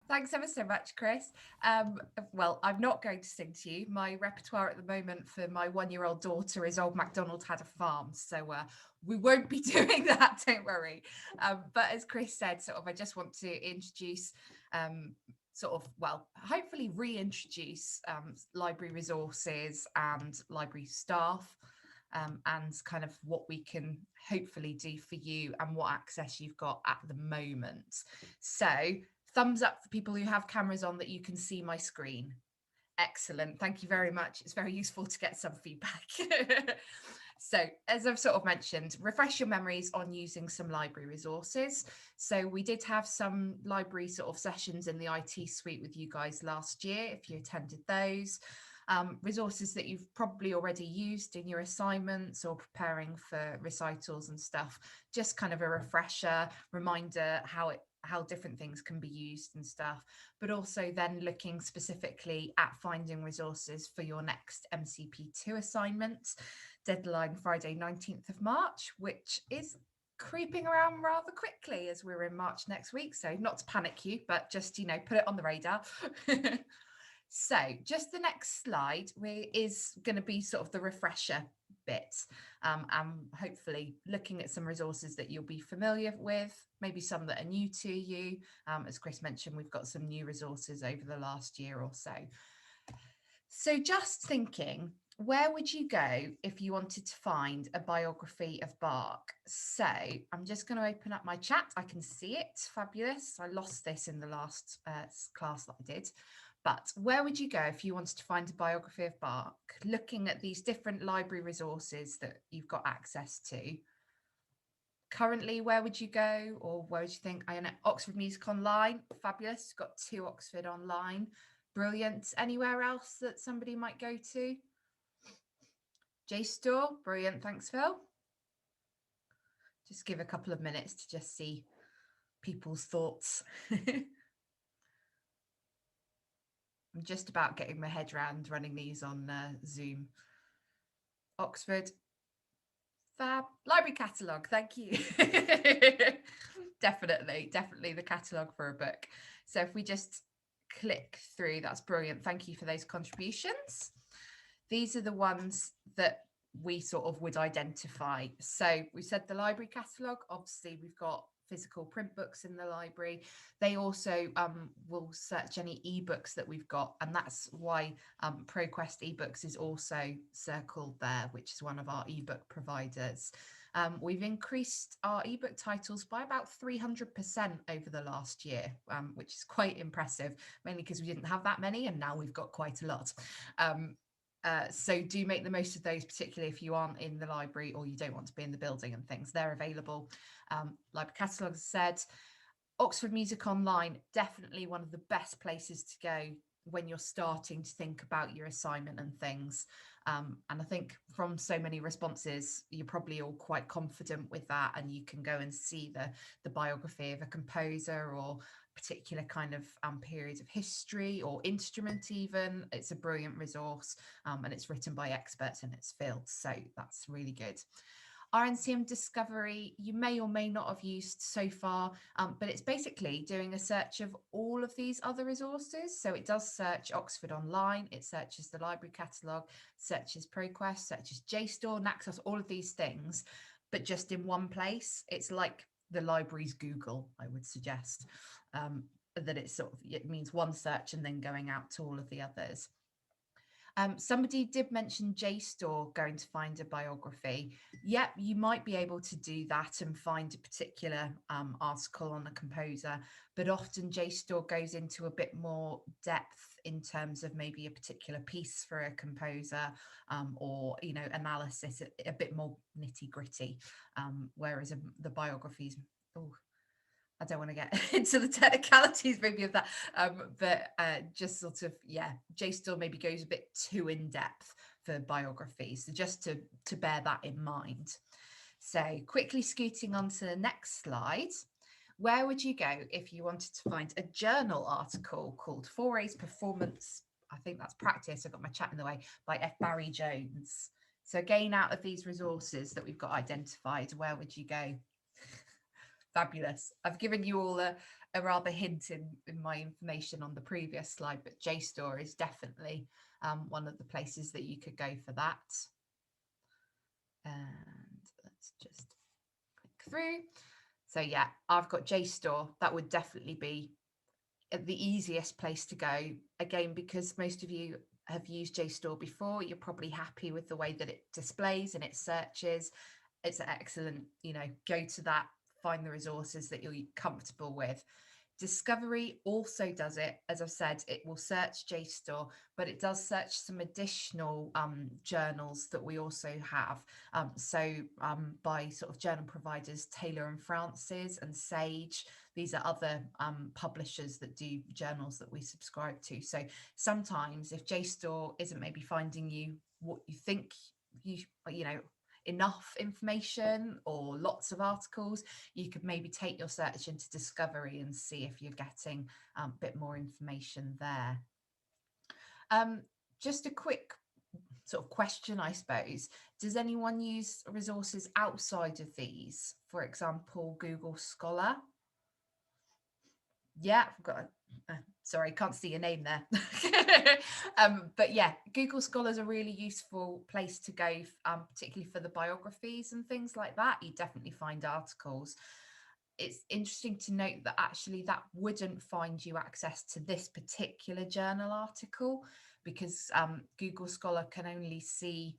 Thanks ever so much, Chris. Well, I'm not going to sing to you. My repertoire at the moment for my 1-year-old daughter is Old MacDonald Had a Farm. So we won't be doing that, don't worry. But as Chris said, sort of, I just want to introduce hopefully reintroduce library resources and library staff, and kind of what we can hopefully do for you and what access you've got at the moment. So, thumbs up for people who have cameras on that you can see my screen. Excellent. Thank you very much. It's very useful to get some feedback. So, as I've sort of mentioned, refresh your memories on using some library resources. So, we did have some library sort of sessions in the IT suite with you guys last year, if you attended those. Resources that you've probably already used in your assignments or preparing for recitals and stuff. Just kind of a refresher, reminder how different things can be used and stuff, but also then looking specifically at finding resources for your next MCP2 assignment, deadline Friday 19th of March, which is creeping around rather quickly as we're in March next week. So not to panic you, but just, put it on the radar. So just the next slide is going to be sort of the refresher bit, and hopefully looking at some resources that you'll be familiar with, maybe some that are new to you. As Chris mentioned, we've got some new resources over the last year or so. So just thinking, where would you go if you wanted to find a biography of Bach? So I'm just going to open up my chat. I can see it. Fabulous. I lost this in the last class that I did. But where would you go if you wanted to find a biography of Bach, looking at these different library resources that you've got access to? Currently, where would you go, or where would you think? I know Oxford Music Online, fabulous. Got 2 Oxford Online, brilliant. Anywhere else that somebody might go to? JSTOR, brilliant. Thanks, Phil. Just give a couple of minutes to just see people's thoughts. I'm just about getting my head around running these on Zoom. Oxford, fab. Library catalogue, thank you. Definitely the catalogue for a book. So if we just click through, that's brilliant. Thank you for those contributions. These are the ones that we sort of would identify. So we said the library catalogue, obviously we've got physical print books in the library. They also will search any ebooks that we've got, and that's why ProQuest ebooks is also circled there, which is one of our ebook providers. We've increased our ebook titles by about 300% over the last year, which is quite impressive, mainly because we didn't have that many and now we've got quite a lot. So do make the most of those, particularly if you aren't in the library or you don't want to be in the building and things. They're available. Library catalogue, as said. Oxford Music Online, definitely one of the best places to go when you're starting to think about your assignment and things. And I think from so many responses, you're probably all quite confident with that, and you can go and see the biography of a composer or particular kind of period of history or instrument even. It's a brilliant resource, and it's written by experts in its field, so that's really good. RNCM Discovery, you may or may not have used so far, but it's basically doing a search of all of these other resources. So it does search Oxford Online, it searches the library catalogue, searches ProQuest, searches JSTOR, Naxos, all of these things, but just in one place. It's like the library's Google, I would suggest, that it means one search and then going out to all of the others. Somebody did mention JSTOR going to find a biography. Yep, you might be able to do that and find a particular article on a composer, but often JSTOR goes into a bit more depth in terms of maybe a particular piece for a composer, or analysis, a bit more nitty gritty, whereas the biographies. Oh, I don't want to get into the technicalities maybe of that, but just sort of, JSTOR maybe goes a bit too in depth for biographies. So just to bear that in mind. So quickly scooting on to the next slide. Where would you go if you wanted to find a journal article called Fouray's Performance, I think that's Practice, I've got my chat in the way, by F. Barry Jones. So again, out of these resources that we've got identified, where would you go? Fabulous. I've given you all a rather hint in my information on the previous slide, but JSTOR is definitely one of the places that you could go for that. And let's just click through. So yeah, I've got JSTOR. That would definitely be the easiest place to go. Again, because most of you have used JSTOR before, you're probably happy with the way that it displays and it searches. It's excellent, you know, go to that, find the resources that you're comfortable with. Discovery also does it. As I've said, it will search JSTOR, but it does search some additional journals that we also have. By sort of journal providers, Taylor and Francis and Sage, these are other publishers that do journals that we subscribe to. So sometimes if JSTOR isn't maybe finding you what you think you know, enough information or lots of articles, you could maybe take your search into Discovery and see if you're getting a bit more information there. Just a quick sort of question, I suppose. Does anyone use resources outside of these? For example, Google Scholar? Yeah, I've got sorry, can't see your name there. But yeah, Google Scholar is a really useful place to go, particularly for the biographies and things like that. You definitely find articles. It's interesting to note that actually that wouldn't find you access to this particular journal article, because Google Scholar can only see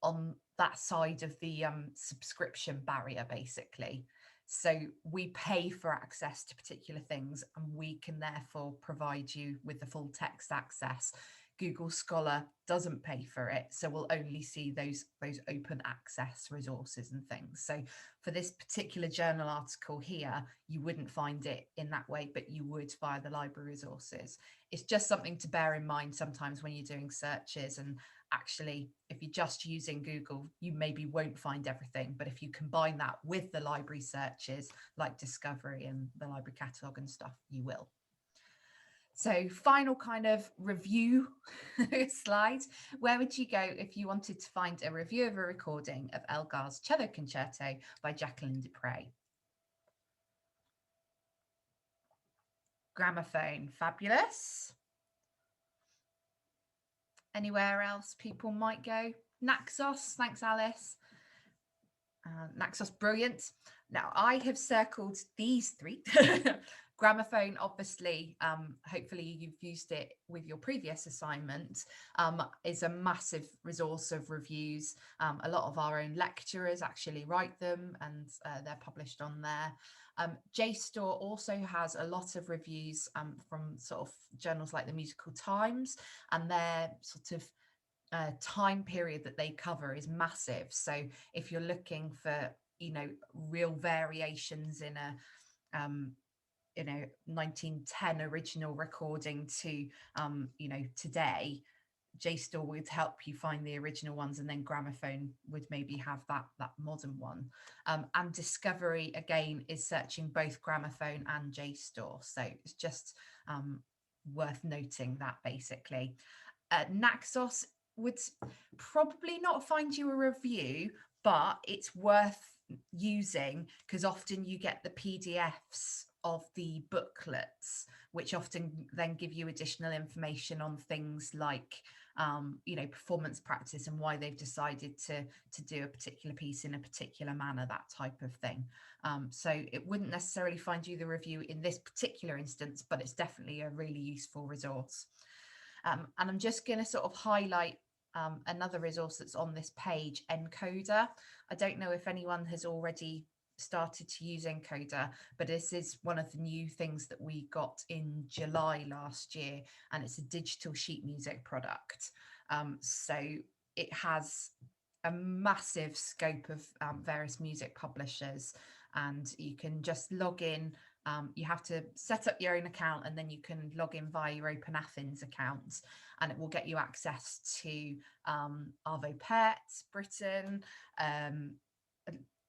on that side of the subscription barrier, basically. So we pay for access to particular things, and we can therefore provide you with the full text access. Google Scholar doesn't pay for it, so we'll only see those open access resources and things. So for this particular journal article here, you wouldn't find it in that way, but you would via the library resources. It's just something to bear in mind sometimes when you're doing searches. And actually, if you're just using Google, you maybe won't find everything. But if you combine that with the library searches like Discovery and the library catalogue and stuff, you will. So final kind of review slide. Where would you go if you wanted to find a review of a recording of Elgar's Cello Concerto by Jacqueline Dupre? Gramophone, fabulous. Anywhere else people might go? Naxos, thanks Alice. Naxos, brilliant. Now I have circled these three. Gramophone, obviously, hopefully you've used it with your previous assignment, is a massive resource of reviews. A lot of our own lecturers actually write them, and they're published on there. JSTOR also has a lot of reviews from sort of journals like the Musical Times, and their sort of time period that they cover is massive. So if you're looking for, you know, real variations in a 1910 original recording to today, JSTOR would help you find the original ones, and then Gramophone would maybe have that modern one. And Discovery again is searching both Gramophone and JSTOR, so it's just worth noting that basically. Naxos would probably not find you a review, but it's worth using because often you get the PDFs of the booklets, which often then give you additional information on things like performance practice and why they've decided to do a particular piece in a particular manner, that type of thing. So it wouldn't necessarily find you the review in this particular instance, but it's definitely a really useful resource. And I'm just going to sort of highlight another resource that's on this page, Encoder. I don't know if anyone has already started to use Encoder, but this is one of the new things that we got in July last year, and it's a digital sheet music product. So it has a massive scope of various music publishers, and you can just log in. You have to set up your own account, and then you can log in via your Open Athens account, and it will get you access to Arvo Pärt, Britain,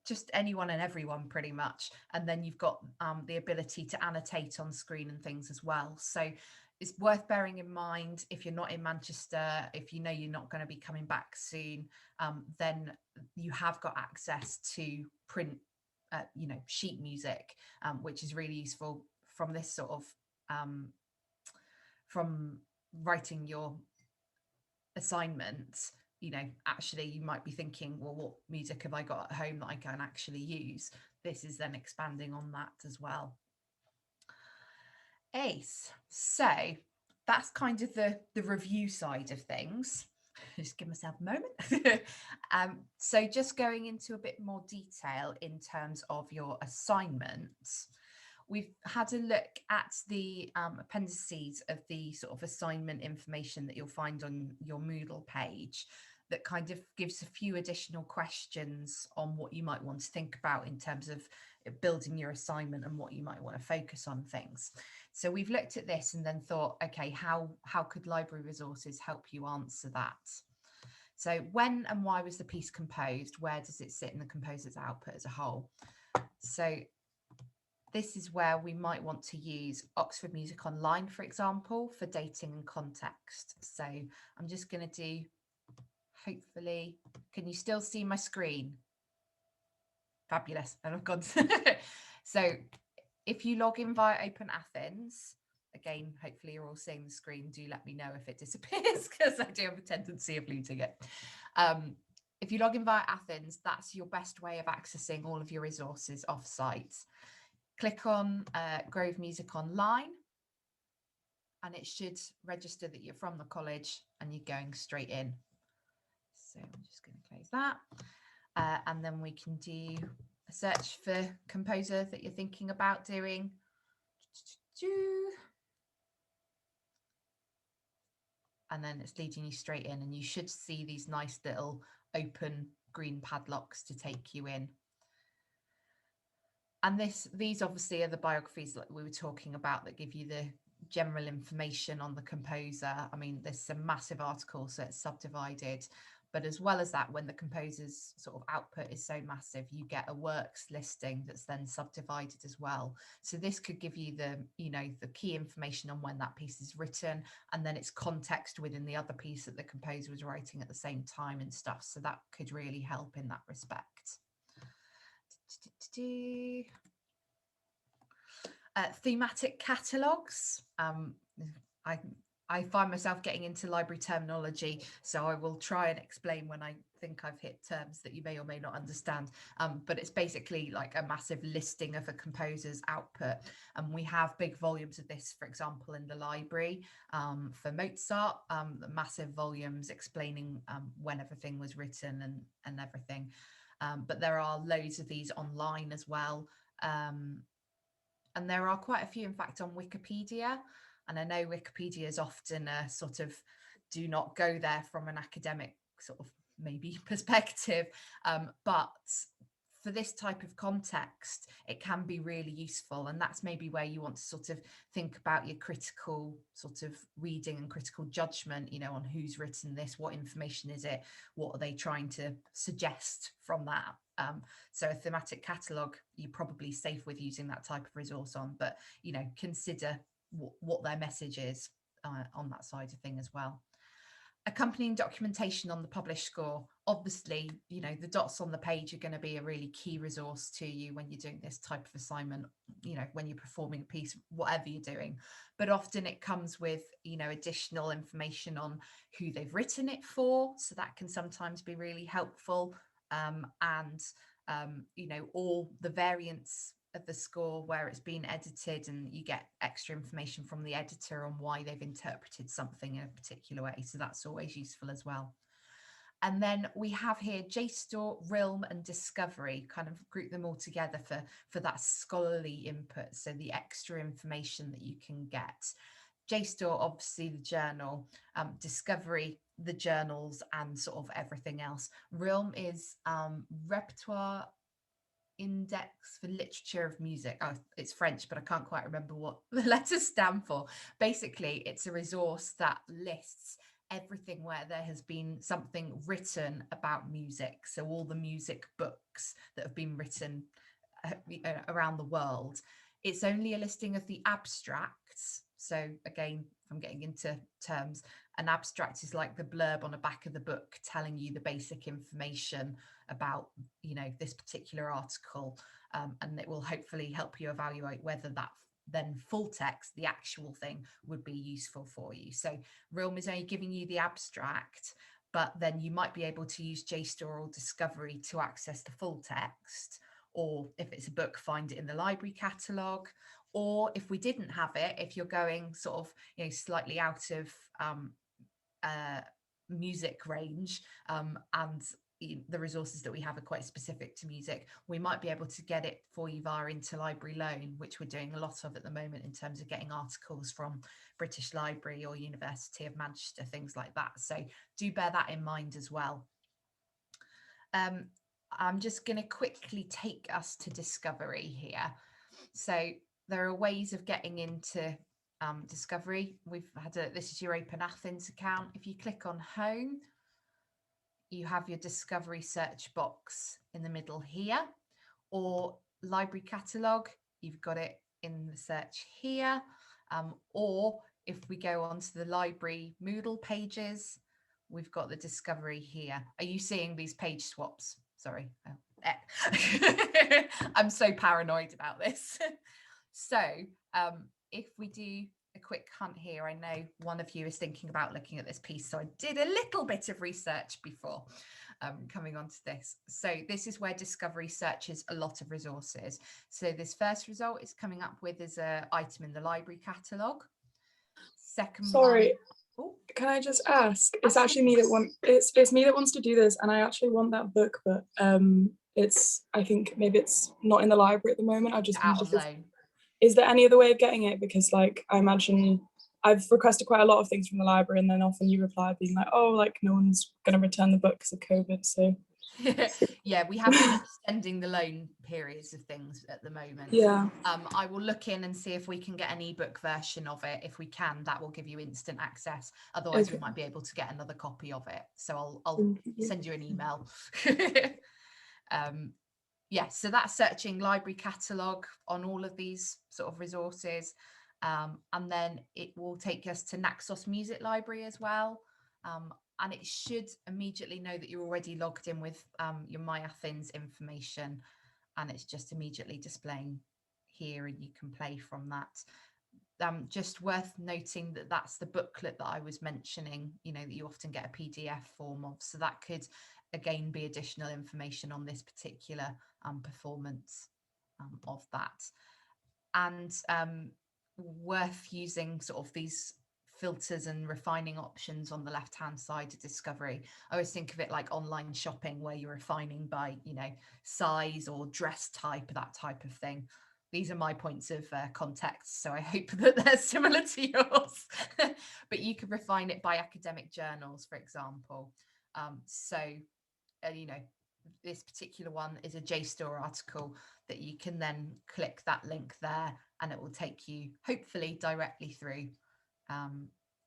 just anyone and everyone pretty much. And then you've got the ability to annotate on screen and things as well. So it's worth bearing in mind if you're not in Manchester, if you know you're not going to be coming back soon, then you have got access to print sheet music, which is really useful from this sort of from writing your assignment, you know, actually you might be thinking, well, what music have I got at home that I can actually use? This is then expanding on that as well. Ace. So that's kind of the review side of things. Just give myself a moment. So just going into a bit more detail in terms of your assignments, we've had a look at the appendices of the sort of assignment information that you'll find on your Moodle page that kind of gives a few additional questions on what you might want to think about in terms of building your assignment and what you might want to focus on things. So we've looked at this and then thought, okay, how could library resources help you answer that? So when and why was the piece composed? Where does it sit in the composer's output as a whole? So this is where we might want to use Oxford Music Online, for example, for dating and context. So I'm just going to do, hopefully, can you still see my screen? Fabulous. And I've gone. So if you log in via Open Athens, again, hopefully you're all seeing the screen. Do let me know if it disappears, because I do have a tendency of losing it. If you log in via Athens, that's your best way of accessing all of your resources off-site. Click on Grove Music Online, and it should register that you're from the college and you're going straight in. So I'm just going to close that. And then we can do a search for composer that you're thinking about doing. And then it's leading you straight in, and you should see these nice little open green padlocks to take you in. And these obviously are the biographies that we were talking about that give you the general information on the composer. I mean, there's some massive articles, so it's subdivided. But as well as that, when the composer's sort of output is so massive, you get a works listing that's then subdivided as well. So this could give you the, you know, the key information on when that piece is written, and then its context within the other piece that the composer was writing at the same time and stuff. So that could really help in that respect. Thematic catalogues. I find myself getting into library terminology, so I will try and explain when I think I've hit terms that you may or may not understand. But it's basically like a massive listing of a composer's output. And we have big volumes of this, for example, in the library for Mozart, massive volumes explaining when everything was written and everything. But there are loads of these online as well. And there are quite a few, in fact, on Wikipedia. And I know Wikipedia is often a sort of do not go there from an academic sort of maybe perspective. But for this type of context, it can be really useful. And that's maybe where you want to sort of think about your critical sort of reading and critical judgment, you know, on who's written this, what information is it, what are they trying to suggest from that. So a thematic catalogue, you're probably safe with using that type of resource on, but, you know, consider what their message is on that side of thing as well. Accompanying documentation on the published score. Obviously, you know, the dots on the page are going to be a really key resource to you when you're doing this type of assignment, you know, when you're performing a piece, whatever you're doing. But often it comes with, you know, additional information on who they've written it for. So that can sometimes be really helpful. You know, all the variants of the score where it's been edited, and you get extra information from the editor on why they've interpreted something in a particular way. So that's always useful as well. And then we have here JSTOR, Realm and Discovery, kind of group them all together for that scholarly input. So the extra information that you can get. JSTOR, obviously the journal, Discovery, the journals and sort of everything else. Realm is repertoire index for literature of music. Oh, it's French, but I can't quite remember what the letters stand for. Basically, it's a resource that lists everything where there has been something written about music. So all the music books that have been written around the world. It's only a listing of the abstracts. So again, if I'm getting into terms, an abstract is like the blurb on the back of the book telling you the basic information about, you know, this particular article, and it will hopefully help you evaluate whether then full text, the actual thing, would be useful for you. So Realm is only giving you the abstract, but then you might be able to use JSTOR or Discovery to access the full text, or if it's a book, find it in the library catalogue. Or if we didn't have it, if you're going sort of, you know, slightly out of music range, and the resources that we have are quite specific to music, we might be able to get it for you via interlibrary loan, which we're doing a lot of at the moment in terms of getting articles from British Library or University of Manchester, things like that. So do bear that in mind as well. I'm just going to quickly take us to Discovery here. So there are ways of getting into Discovery. We've had this is your Open Athens account. If you click on Home, you have your Discovery search box in the middle here, or Library Catalogue, you've got it in the search here. Or if we go onto the library Moodle pages, we've got the Discovery here. Are you seeing these page swaps? Sorry. I'm so paranoid about this. So if we do a quick hunt here, I know one of you is thinking about looking at this piece, so I did a little bit of research before coming onto this. So this is where Discovery searches a lot of resources. So this first result is coming up with is an item in the library catalogue. Second Sorry, one, can I just ask? It's actually me that it's me that wants to do this, and I actually want that book, but it's, I think maybe it's not in the library at the moment. I just out of loan. Is there any other way of getting it? Because like I imagine I've requested quite a lot of things from the library, and then often you reply being like, oh, like no one's going to return the book because of COVID. So yeah, we have been extending the loan periods of things at the moment. Yeah. I will look in and see if we can get an ebook version of it. If we can, that will give you instant access. Otherwise, Okay. we might be able to get another copy of it. So I'll send you an email. Yeah, so that's searching library catalogue on all of these sort of resources. And then it will take us to Naxos Music Library as well. And it should immediately know that you're already logged in with your My Athens information. And it's just immediately displaying here, and you can play from that. Just worth noting that that's the booklet that I was mentioning, you know, that you often get a PDF form of. So that could, again, be additional information on this particular performance of that. And worth using sort of these filters and refining options on the left hand side of Discovery. I always think of it like online shopping, where you're refining by, you know, size or dress type, that type of thing. These are my points of context, so I hope that they're similar to yours. But you could refine it by academic journals, for example. You know, this particular one is a JSTOR article that you can then click that link there, and it will take you hopefully directly through.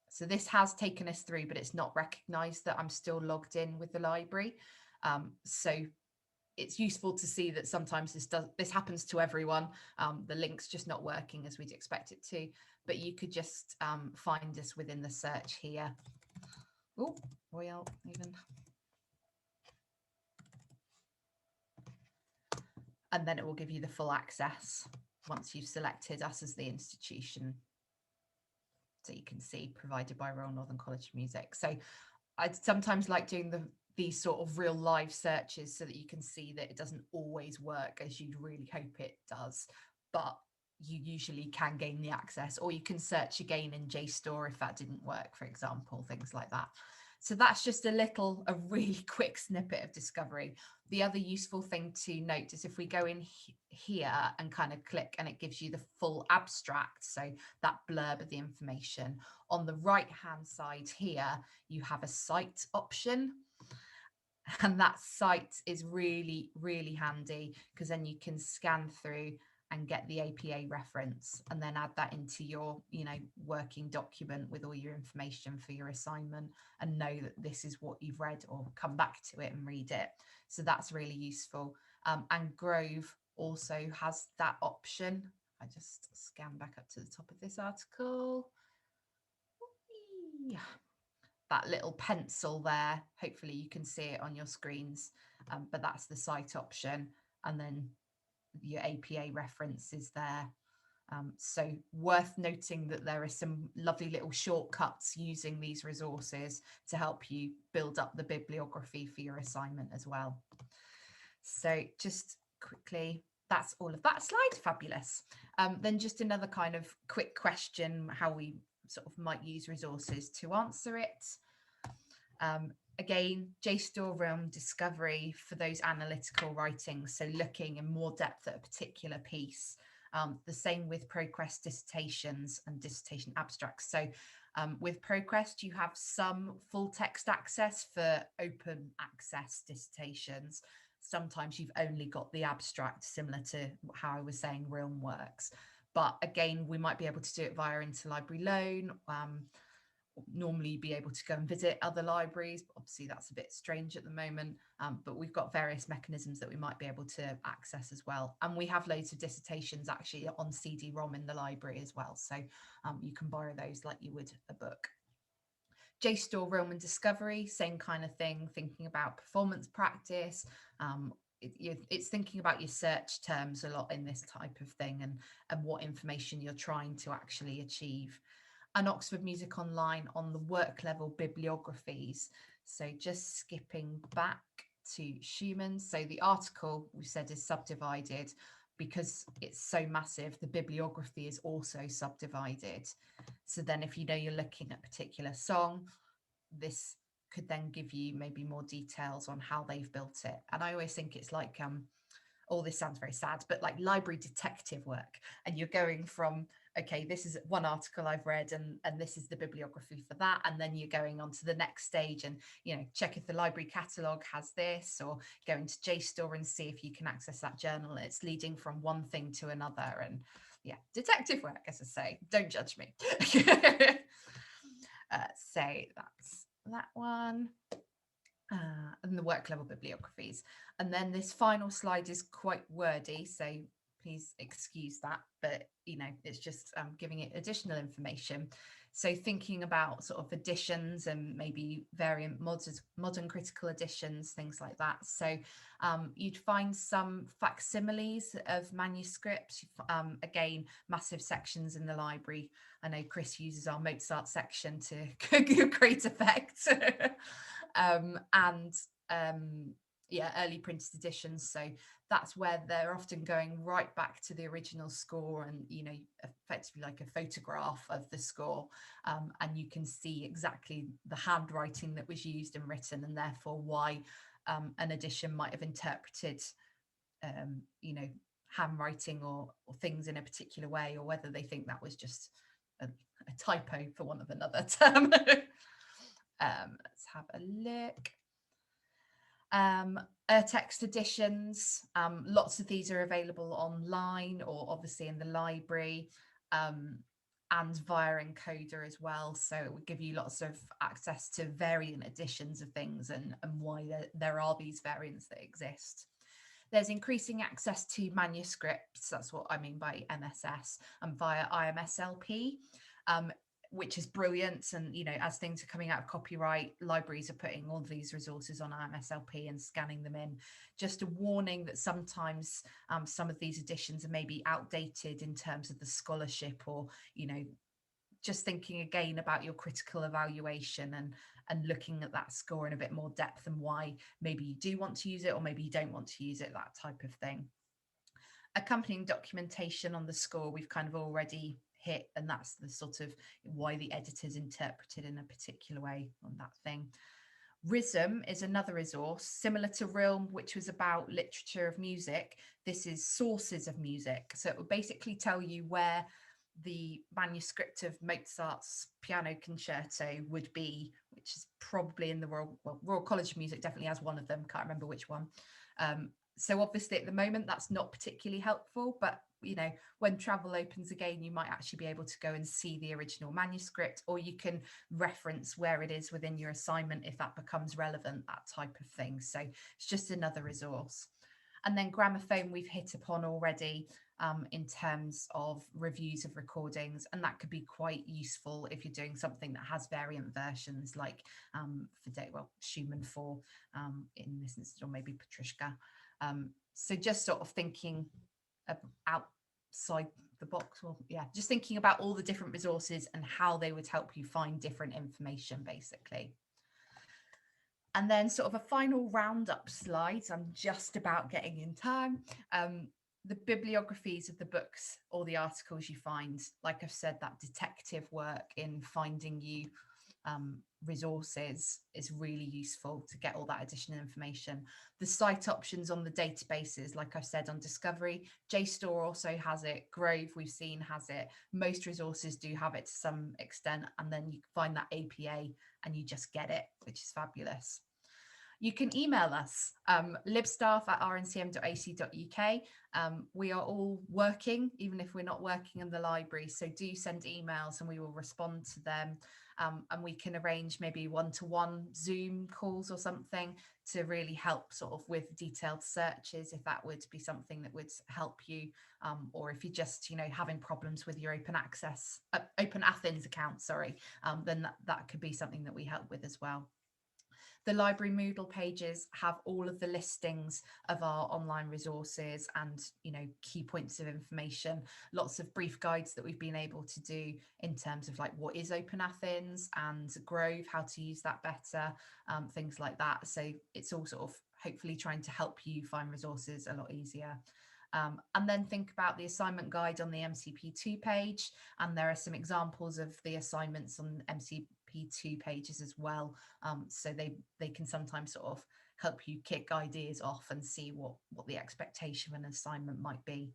So this has taken us through, but it's not recognized that I'm still logged in with the library. So it's useful to see that sometimes this happens to everyone. The link's just not working as we'd expect it to, but you could just find us within the search here. Oh, Royal even. And then it will give you the full access once you've selected us as the institution. So you can see provided by Royal Northern College of Music. So I'd sometimes like doing these sort of real live searches so that you can see that it doesn't always work as you'd really hope it does, but you usually can gain the access, or you can search again in JSTOR if that didn't work, for example, things like that. So that's just a really quick snippet of Discovery. The other useful thing to note is if we go in here and kind of click, and it gives you the full abstract, so that blurb of the information. On the right hand side here, you have a cite option. And that cite is really, really handy, because then you can scan through and get the APA reference, and then add that into your, you know, working document with all your information for your assignment, and know that this is what you've read, or come back to it and read it. So that's really useful. And Grove also has that option. I just scan back up to the top of this article. Yeah. That little pencil there, hopefully you can see it on your screens, but that's the cite option, and then your APA reference is there. So worth noting that there are some lovely little shortcuts using these resources to help you build up the bibliography for your assignment as well. So just quickly, that's all of that slide. Fabulous. Then just another kind of quick question, how we sort of might use resources to answer it. Again, JSTOR Realm Discovery for those analytical writings, so looking in more depth at a particular piece. The same with ProQuest dissertations and dissertation abstracts. So with ProQuest, you have some full text access for open access dissertations. Sometimes you've only got the abstract, similar to how I was saying Realm works. But again, we might be able to do it via interlibrary loan. Normally be able to go and visit other libraries, but obviously that's a bit strange at the moment, but we've got various mechanisms that we might be able to access as well, and we have loads of dissertations actually on CD-ROM in the library as well, so you can borrow those like you would a book. JSTOR Realm and Discovery, same kind of thing, thinking about performance practice. It's thinking about your search terms a lot in this type of thing, and what information you're trying to actually achieve. And Oxford Music Online on the work level bibliographies. So just skipping back to Schumann. So the article we said is subdivided because it's so massive. The bibliography is also subdivided. So then if you know you're looking at a particular song, this could then give you maybe more details on how they've built it. And I always think it's like, all this sounds very sad, but like library detective work, and you're going from, okay, this is one article I've read and this is the bibliography for that, and then you're going on to the next stage and, you know, check if the library catalogue has this, or go into JSTOR and see if you can access that journal. It's leading from one thing to another, and yeah, detective work, as I say, don't judge me. So that's that one. And the work level bibliographies. And then this final slide is quite wordy, so please excuse that, but you know, it's just giving it additional information. So thinking about sort of editions and maybe variant modern critical editions, things like that. So you'd find some facsimiles of manuscripts, again, massive sections in the library. I know Chris uses our Mozart section to great effect. Yeah, early printed editions, so that's where they're often going right back to the original score, and you know, effectively like a photograph of the score, and you can see exactly the handwriting that was used and written, and therefore why an edition might have interpreted you know, handwriting or things in a particular way, or whether they think that was just a typo, for want of another term. Let's have a look. Text editions, lots of these are available online or obviously in the library, and via encoder as well, so it would give you lots of access to variant editions of things and why there are these variants that exist. There's increasing access to manuscripts, that's what I mean by MSS, and via IMSLP, which is brilliant. And, you know, as things are coming out of copyright, libraries are putting all of these resources on IMSLP and scanning them in. Just a warning that sometimes some of these editions are maybe outdated in terms of the scholarship, or, you know, just thinking again about your critical evaluation and looking at that score in a bit more depth, and why maybe you do want to use it or maybe you don't want to use it, that type of thing. Accompanying documentation on the score we've kind of already hit, and that's the sort of why the editor's interpreted in a particular way on that thing. RISM is another resource similar to Realm, which was about literature of music. This is sources of music, so it will basically tell you where the manuscript of Mozart's piano concerto would be, which is probably in the Royal College of Music definitely has one of them, can't remember which one. So obviously at the moment that's not particularly helpful, but you know, when travel opens again, you might actually be able to go and see the original manuscript, or you can reference where it is within your assignment if that becomes relevant, that type of thing. So it's just another resource. And then Gramophone we've hit upon already, in terms of reviews of recordings, and that could be quite useful if you're doing something that has variant versions, like for Schumann 4 in this instance, or maybe Petrushka. So just sort of thinking outside the box. Well, yeah, just thinking about all the different resources and how they would help you find different information, basically. And then sort of a final roundup slide. I'm just about getting in time. The bibliographies of the books or the articles you find, like I've said, that detective work in finding you resources is really useful to get all that additional information. The site options on the databases, like I've said, on Discovery, JSTOR also has it, Grove we've seen has it, most resources do have it to some extent, and then you find that APA and you just get it, which is fabulous. You can email us, libstaff@rncm.ac.uk. We are all working, even if we're not working in the library. So do send emails and we will respond to them. And we can arrange maybe one-to-one Zoom calls or something to really help sort of with detailed searches, if that would be something that would help you. Or if you're just, having problems with your Open Athens account, then that could be something that we help with as well. The library Moodle pages have all of the listings of our online resources and, key points of information, lots of brief guides that we've been able to do in terms of like what is Open Athens and Grove, how to use that better, things like that. So it's all sort of hopefully trying to help you find resources a lot easier. And then think about the assignment guide on the MCP2 page. And there are some examples of the assignments on MCP2 pages as well. So they can sometimes sort of help you kick ideas off and see what the expectation of an assignment might be.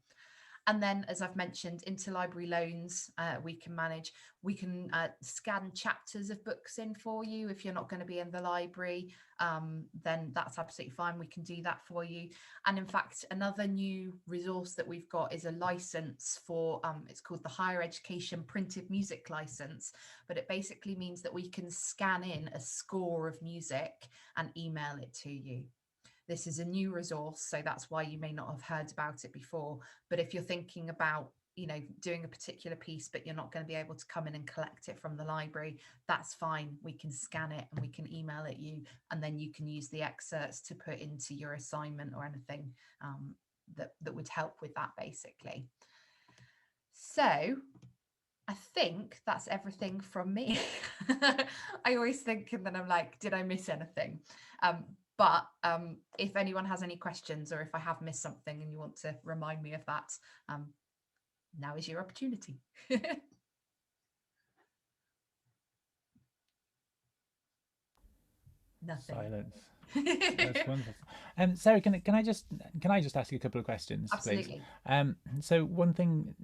And then, as I've mentioned, interlibrary loans, we can manage. We can scan chapters of books in for you. If you're not going to be in the library, then that's absolutely fine. We can do that for you. And in fact, another new resource that we've got is a license for, it's called the Higher Education Printed Music License. But it basically means that we can scan in a score of music and email it to you. This is a new resource, so that's why you may not have heard about it before. But if you're thinking about, doing a particular piece, but you're not going to be able to come in and collect it from the library, that's fine. We can scan it and we can email it you, and then you can use the excerpts to put into your assignment or anything that would help with that, basically. So I think that's everything from me. I always think, and then I'm like, did I miss anything? But if anyone has any questions or if I have missed something and you want to remind me of that, now is your opportunity. Nothing. Silence. That's wonderful. Sarah, can I just ask you a couple of questions, Absolutely. please? So one thing,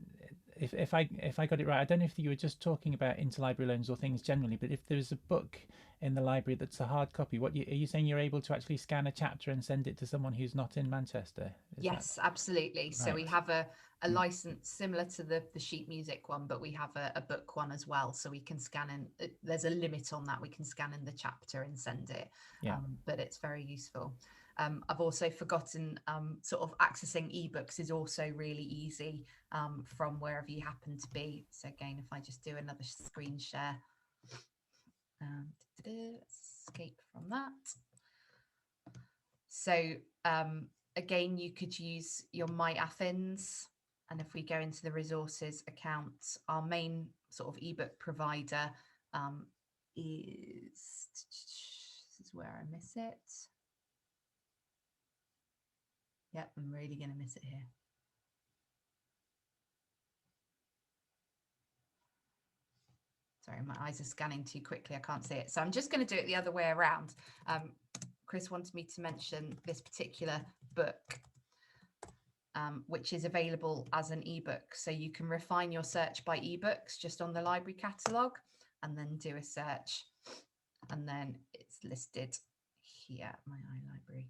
if I got it right, I don't know if you were just talking about interlibrary loans or things generally, but if there's a book in the library that's a hard copy, are you saying you're able to actually scan a chapter and send it to someone who's not in Manchester? Yes, absolutely. So right? We have a license similar to the sheet music one, but we have a book one as well. So we can scan in, there's a limit on that. We can scan in the chapter and send it, but it's very useful. I've also forgotten sort of accessing ebooks is also really easy from wherever you happen to be. So again, if I just do another screen share, let's escape from that. So again, you could use your My Athens. And if we go into the resources account, our main sort of ebook provider is, this is where I miss it. Yep, I'm really going to miss it here. Sorry, my eyes are scanning too quickly. I can't see it. So I'm just going to do it the other way around. Chris wanted me to mention this particular book, which is available as an ebook. So you can refine your search by ebooks just on the library catalogue and then do a search. And then it's listed here, my iLibrary.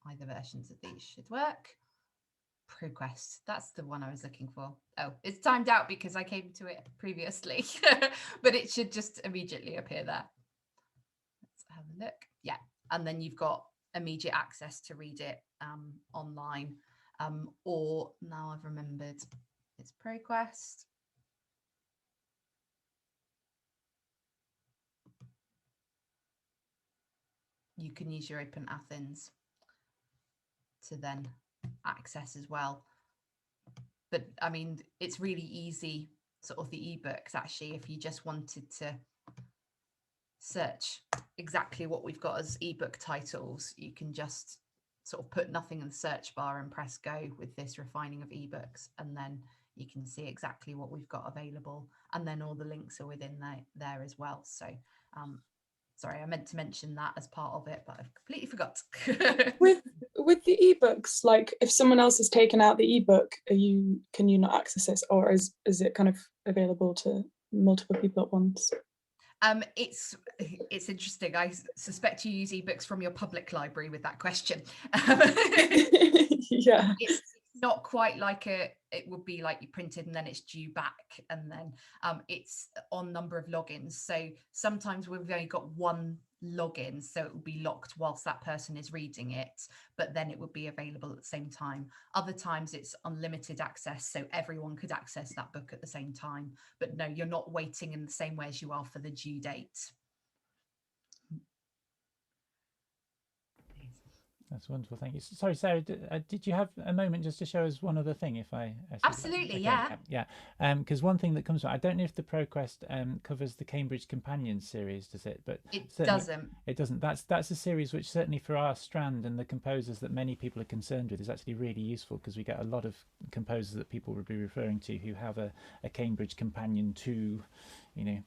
Either versions of these should work. ProQuest, that's the one I was looking for. Oh, it's timed out because I came to it previously, but it should just immediately appear there. Let's have a look. Yeah, and then you've got immediate access to read it online, or now I've remembered, it's ProQuest. You can use your Open Athens to then access as well. but I mean, it's really easy, sort of the ebooks actually, if you just wanted to search exactly what we've got as ebook titles, you can just sort of put nothing in the search bar and press go with this refining of ebooks, and then you can see exactly what we've got available, and then all the links are within there as well. So sorry, I meant to mention that as part of it, but I've completely forgot. with the ebooks, like if someone else has taken out the ebook, can you not access it, or is it kind of available to multiple people at once? It's interesting. I suspect you use ebooks from your public library with that question. Yeah. It's not quite like it would be like you printed and then it's due back, and then it's on number of logins. So sometimes we've only got one login, so it will be locked whilst that person is reading it, but then it would be available at the same time. Other times it's unlimited access, so everyone could access that book at the same time. But no, you're not waiting in the same way as you are for the due date. That's wonderful. Thank you. Sorry, Sarah, did you have a moment just to show us one other thing? If I Absolutely, okay, yeah. Because one thing that comes from, I don't know if the ProQuest covers the Cambridge Companion series, does it? But it doesn't. It doesn't. That's a series which certainly for our strand and the composers that many people are concerned with is actually really useful, because we get a lot of composers that people would be referring to who have a Cambridge Companion to,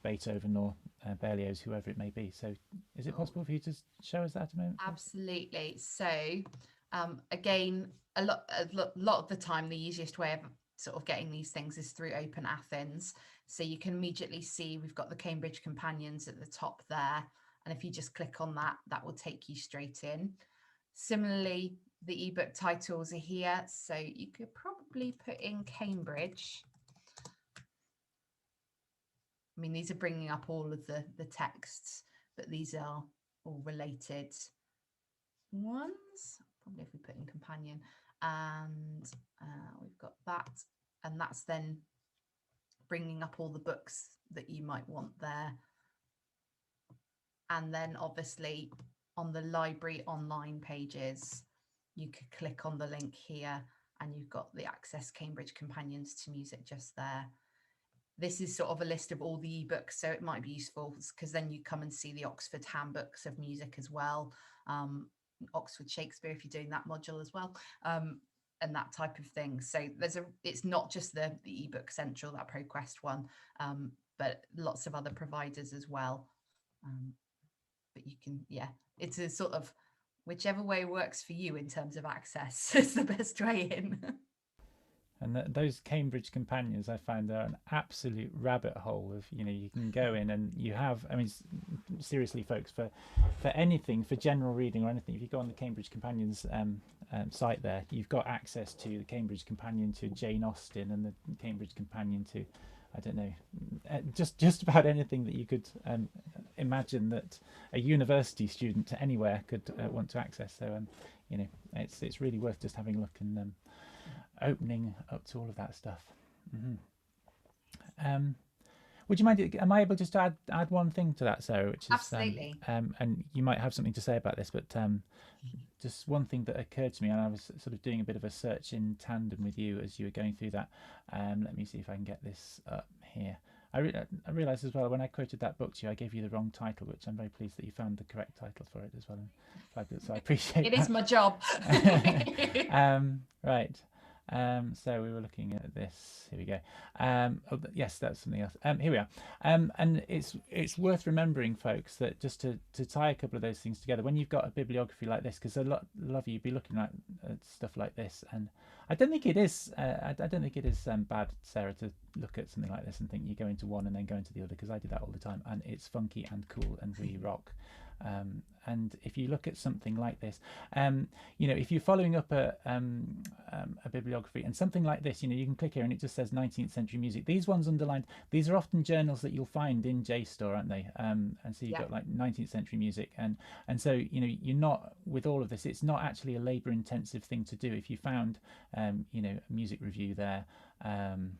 Beethoven or Berlioz, whoever it may be. So is it possible for you to show us that a moment? Absolutely. So again, a lot of the time, the easiest way of sort of getting these things is through Open Athens. So you can immediately see we've got the Cambridge Companions at the top there. And if you just click on that, that will take you straight in. Similarly, the ebook titles are here. So you could probably put in Cambridge. I mean, these are bringing up all of the texts, but these are all related ones. Probably if we put in companion, and we've got that, and that's then bringing up all the books that you might want there. And then obviously on the library online pages, you could click on the link here and you've got the Access Cambridge Companions to Music just there. This is sort of a list of all the ebooks, so it might be useful because then you come and see the Oxford Handbooks of Music as well, Oxford Shakespeare if you're doing that module as well, and that type of thing. So it's not just the ebook central, that ProQuest one, but lots of other providers as well. But you can, it's a sort of whichever way works for you in terms of access is the best way in. And those Cambridge Companions, I find, are an absolute rabbit hole of, you can go in and you have, I mean, seriously, folks, for anything, for general reading or anything, if you go on the Cambridge Companions site there, you've got access to the Cambridge Companion to Jane Austen and the Cambridge Companion to, I don't know, just about anything that you could imagine that a university student anywhere could want to access. So, it's really worth just having a look and opening up to all of that stuff. Would you mind? Am I able just to add one thing to that, Sarah? Which is absolutely. And you might have something to say about this, but just one thing that occurred to me, and I was sort of doing a bit of a search in tandem with you as you were going through that. Let me see if I can get this up here. I realised as well when I quoted that book to you, I gave you the wrong title, which I'm very pleased that you found the correct title for it as well. So I appreciate it. It is my job. Right. So we were looking at this. Here we go. Yes, that's something else. Here we are. And it's worth remembering, folks, that just to tie a couple of those things together, when you've got a bibliography like this, because a lot of you be looking at stuff like this, and I don't think it is. I don't think it is bad, Sarah, to look at something like this and think you go into one and then go into the other, because I do that all the time, and it's funky and cool and really rock. And if you look at something like this, if you're following up a bibliography and something like this, you can click here and it just says 19th century music. These ones underlined, these are often journals that you'll find in JSTOR, aren't they? And so you've got like 19th century music, and so you're not, with all of this, it's not actually a labor intensive thing to do. If you found a music review there,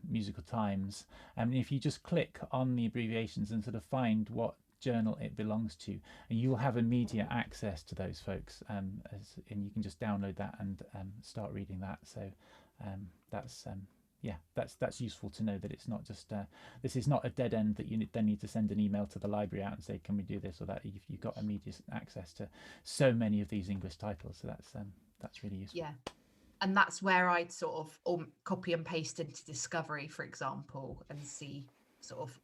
Musical Times, and if you just click on the abbreviations and sort of find what journal it belongs to, and you'll have immediate access to those folks, and you can just download that and start reading that. So that's yeah, that's useful to know, that it's not just this is not a dead end that you then need to send an email to the library out and say, can we do this or that? You've got immediate access to so many of these English titles, so that's really useful. Yeah, and that's where I'd sort of copy and paste into Discovery, for example, and see sort of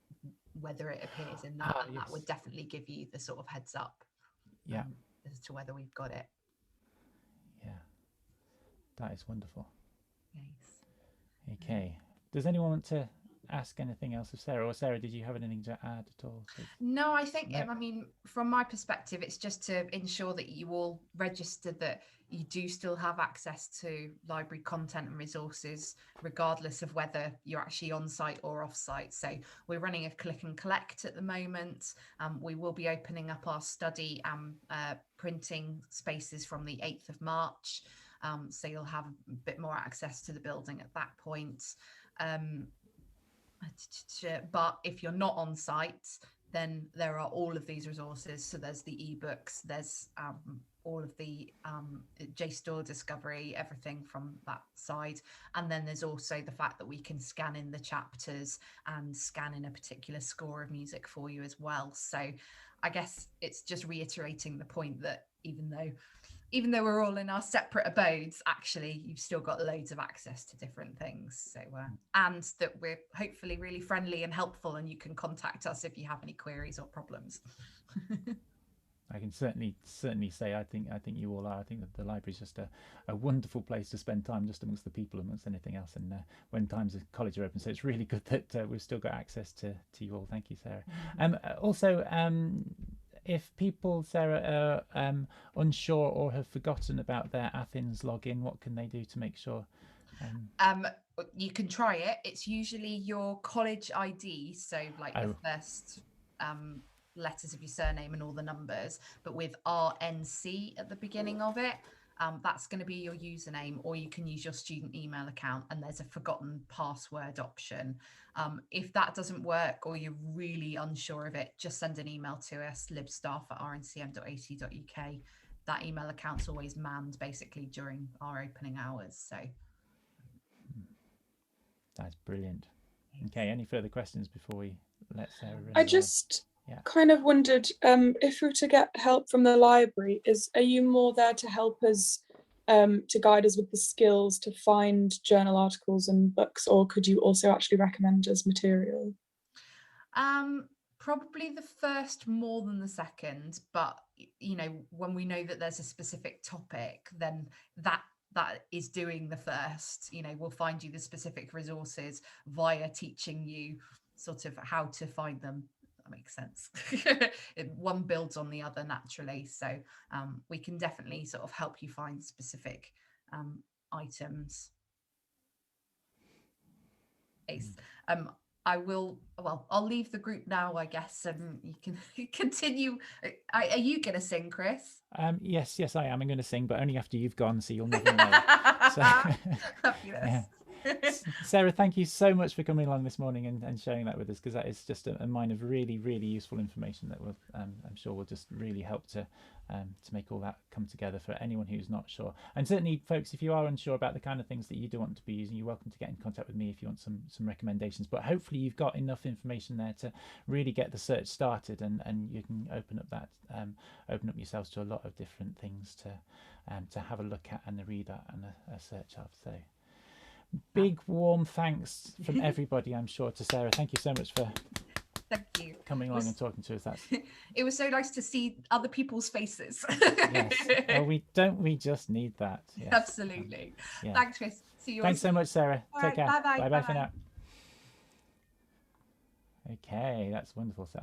whether it appears in that, and yes. that would definitely give you the sort of heads up, yeah, as to whether we've got it. Yeah, that is wonderful. Nice. Okay, does anyone want to ask anything else of Sarah? Or Sarah, did you have anything to add at all? No, I think, No. I mean, from my perspective, it's just to ensure that you all register that you do still have access to library content and resources, regardless of whether you're actually on site or off site. So we're running a click and collect at the moment. We will be opening up our study and printing spaces from the 8th of March. So you'll have a bit more access to the building at that point. But if you're not on site, then there are all of these resources. So there's the ebooks, there's all of the JSTOR discovery, everything from that side. And then there's also the fact that we can scan in the chapters and scan in a particular score of music for you as well. So I guess it's just reiterating the point that even though we're all in our separate abodes, actually you've still got loads of access to different things. So and that we're hopefully really friendly and helpful, and you can contact us if you have any queries or problems. I can certainly say I think you all are. I think that the library is just a wonderful place to spend time, just amongst the people, amongst anything else, and when times of college are open. So it's really good that we've still got access to you all. Thank you, Sarah. Also, if people, Sarah, are unsure or have forgotten about their Athens login, what can they do to make sure? You can try it. It's usually your college ID, so like the first letters of your surname and all the numbers, but with RNC at the beginning of it. That's going to be your username, or you can use your student email account, and there's a forgotten password option. If that doesn't work, or you're really unsure of it, just send an email to us, libstaff@rncm.ac.uk. That email account's always manned basically during our opening hours. So that's brilliant. Okay, any further questions before we let Sarah run? I just kind of wondered, if we were to get help from the library, are you more there to help us, to guide us with the skills to find journal articles and books, or could you also actually recommend us material? Probably the first more than the second, but when we know that there's a specific topic, then that is doing the first. We'll find you the specific resources via teaching you sort of how to find them. That makes sense. One builds on the other naturally, so we can definitely sort of help you find specific items. I'll leave the group now, I guess, and you can continue. Are you going to sing, Chris? Yes, I am. I'm going to sing, but only after you've gone, so you'll never know. Fabulous. Sarah, thank you so much for coming along this morning and sharing that with us, because that is just a mine of really, really useful information that will, I'm sure, will just really help to make all that come together for anyone who's not sure. And certainly, folks, if you are unsure about the kind of things that you do want to be using, you're welcome to get in contact with me if you want some recommendations. But hopefully you've got enough information there to really get the search started, and you can open up yourselves to a lot of different things to have a look at and a read at and a search of. So big warm thanks from everybody, I'm sure, to Sarah. Thank you so much for coming along and talking to us. It was so nice to see other people's faces. Yes. Oh, we just need that. Yes. Absolutely. Thanks, Chris. See you. Thanks so much, Sarah. Take care. Bye Bye for now. Okay, that's wonderful. So